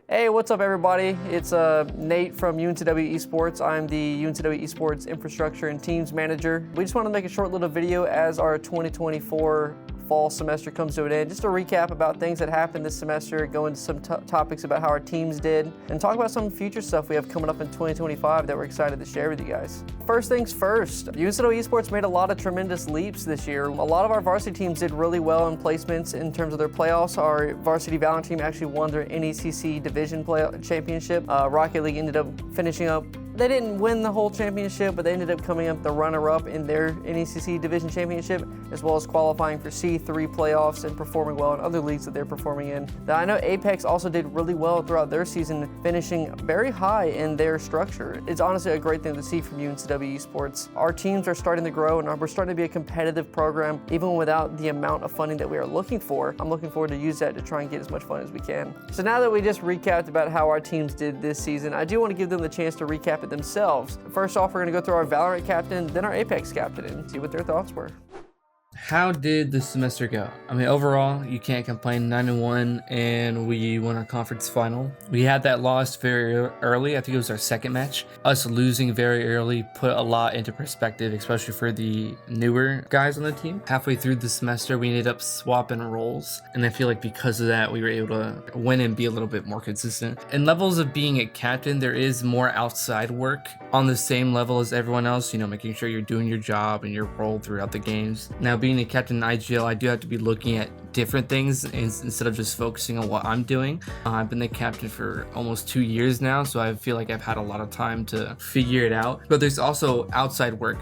Hey, what's up everybody? It's Nate from UNCW Esports. I'm the UNCW Esports Infrastructure and Teams Manager. We just want to make a short little video as our 2024 fall semester comes to an end, just a recap about things that happened this semester, go into some topics about how our teams did, and talk about some future stuff we have coming up in 2025 that we're excited to share with you guys. First things first, UNCW Esports made a lot of tremendous leaps this year. A lot of our varsity teams did really well in placements in terms of their playoffs. Our varsity Valorant team actually won their NECC Division Championship. Rocket League ended up finishing up. They didn't win the whole championship, but they ended up coming up the runner-up in their NECC Division Championship, as well as qualifying for C3 playoffs and performing well in other leagues that they're performing in. Now, I know Apex also did really well throughout their season, finishing very high in their structure. It's honestly a great thing to see from UNCW Esports. Our teams are starting to grow, and we're starting to be a competitive program, even without the amount of funding that we are looking for. I'm looking forward to use that to try and get as much fun as we can. So now that we just recapped about how our teams did this season, I do want to give them the chance to recap it themselves. First off, we're going to go through our Valorant captain, then our Apex captain, and see what their thoughts were. How did the semester go? I mean, overall, you can't complain. 9-1, and we won our conference final. We had that loss very early. I think it was our second match. Us losing very early put a lot into perspective, especially for the newer guys on the team. Halfway through the semester, we ended up swapping roles, and I feel like because of that, we were able to win and be a little bit more consistent. In levels of being a captain, there is more outside work on the same level as everyone else, making sure you're doing your job and your role throughout the games. Now, being a captain in IGL, I do have to be looking at different things instead of just focusing on what I'm doing. I've been the captain for almost 2 years now, so I feel like I've had a lot of time to figure it out. But there's also outside work,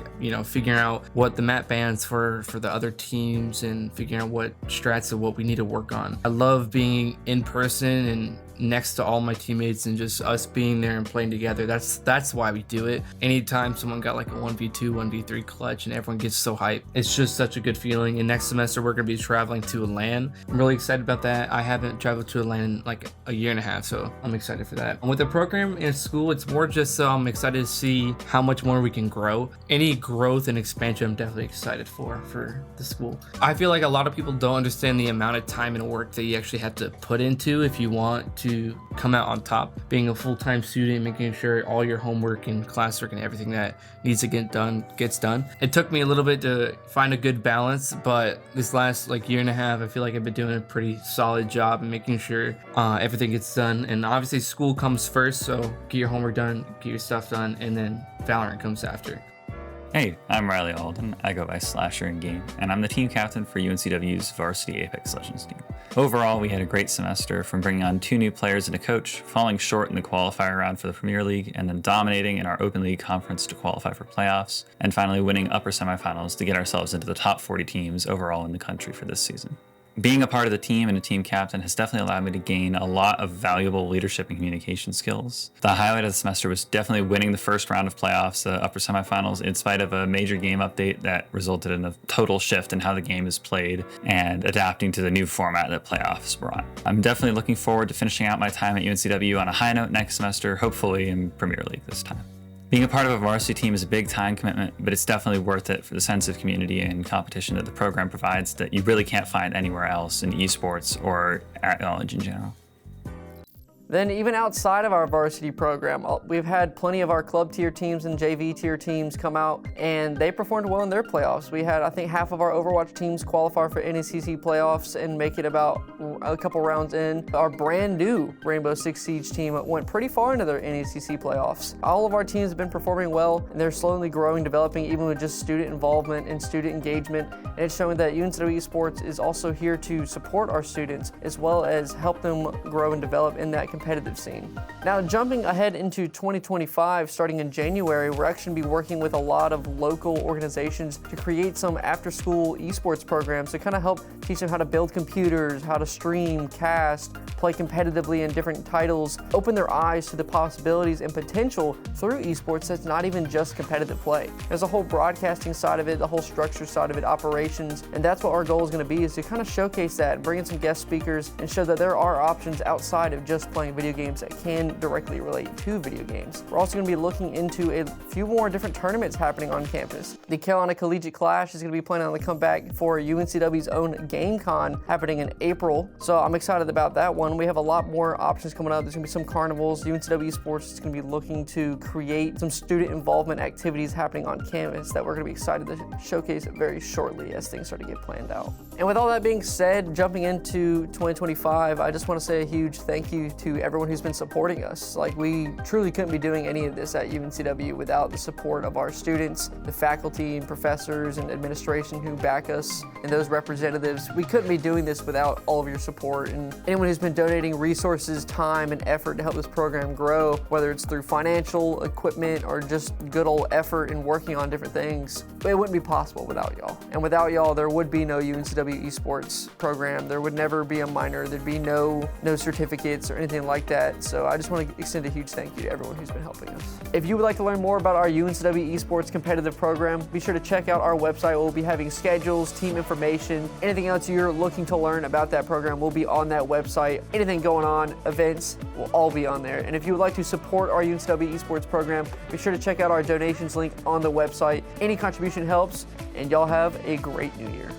figuring out what the map bans for the other teams and figuring out what strats and what we need to work on. I love being in person and next to all my teammates and just us being there and playing together. That's why we do it. Anytime someone got like a 1v2, 1v3 clutch and everyone gets so hyped, it's just such a good feeling. And next semester we're going to be traveling to a LAN. I'm really excited about that. I haven't traveled to a LAN in like a year and a half, so I'm excited for that. And with the program in school, it's more just so I'm excited to see how much more we can grow. Any growth and expansion I'm definitely excited for the school. I feel like a lot of people don't understand the amount of time and work that you actually have to put into if you want to come out on top. Being a full-time student, making sure all your homework and classwork and everything that needs to get done gets done. It took me a little bit to find a good balance, but this last year and a half, I feel like I've been doing a pretty solid job in making sure everything gets done. And obviously school comes first, so get your homework done, get your stuff done, and then Valorant comes after. Hey, I'm Riley Alden. I go by Slasher in game, and I'm the team captain for UNCW's varsity Apex Legends team. Overall, we had a great semester, from bringing on 2 new players and a coach, falling short in the qualifier round for the Premier League, and then dominating in our Open League conference to qualify for playoffs, and finally winning upper semifinals to get ourselves into the top 40 teams overall in the country for this season. Being a part of the team and a team captain has definitely allowed me to gain a lot of valuable leadership and communication skills. The highlight of the semester was definitely winning the first round of playoffs, the upper semifinals, in spite of a major game update that resulted in a total shift in how the game is played and adapting to the new format that playoffs brought. I'm definitely looking forward to finishing out my time at UNCW on a high note next semester, hopefully in Premier League this time. Being a part of a varsity team is a big time commitment, but it's definitely worth it for the sense of community and competition that the program provides that you really can't find anywhere else in esports or at college in general. Then even outside of our varsity program, we've had plenty of our club tier teams and JV tier teams come out, and they performed well in their playoffs. We had, I think, half of our Overwatch teams qualify for NECC playoffs and make it about a couple rounds in. Our brand new Rainbow Six Siege team went pretty far into their NECC playoffs. All of our teams have been performing well, and they're slowly growing, developing, even with just student involvement and student engagement. And it's showing that UNCW Esports is also here to support our students, as well as help them grow and develop in that competitive scene. Now, jumping ahead into 2025, starting in January, we're actually going to be working with a lot of local organizations to create some after-school esports programs to kind of help teach them how to build computers, how to stream, cast, play competitively in different titles, open their eyes to the possibilities and potential through esports that's not even just competitive play. There's a whole broadcasting side of it, the whole structure side of it, operations, and that's what our goal is going to be, is to kind of showcase that, bring in some guest speakers and show that there are options outside of just playing playing video games that can directly relate to video games. We're also going to be looking into a few more different tournaments happening on campus. The Carolina Collegiate Clash is going to be planning on the comeback for UNCW's own GameCon happening in April. So I'm excited about that one. We have a lot more options coming up. There's going to be some carnivals. UNCW Esports is going to be looking to create some student involvement activities happening on campus that we're going to be excited to showcase very shortly as things start to get planned out. And with all that being said, jumping into 2025, I just want to say a huge thank you to everyone who's been supporting us. Like, we truly couldn't be doing any of this at UNCW without the support of our students, the faculty and professors and administration who back us, and those representatives. We couldn't be doing this without all of your support, and anyone who's been donating resources, time, and effort to help this program grow, whether it's through financial, equipment, or just good old effort in working on different things. But it wouldn't be possible without y'all. And without y'all, there would be no UNCW Esports program. There would never be a minor. There'd be no certificates or anything like that. So I just want to extend a huge thank you to everyone who's been helping us. If you would like to learn more about our UNCW Esports competitive program, be sure to check out our website. We'll be having schedules, team information, anything else you're looking to learn about that program will be on that website. Anything going on, events, will all be on there. And if you would like to support our UNCW Esports program, be sure to check out our donations link on the website. Any contribution helps, and y'all have a great new year.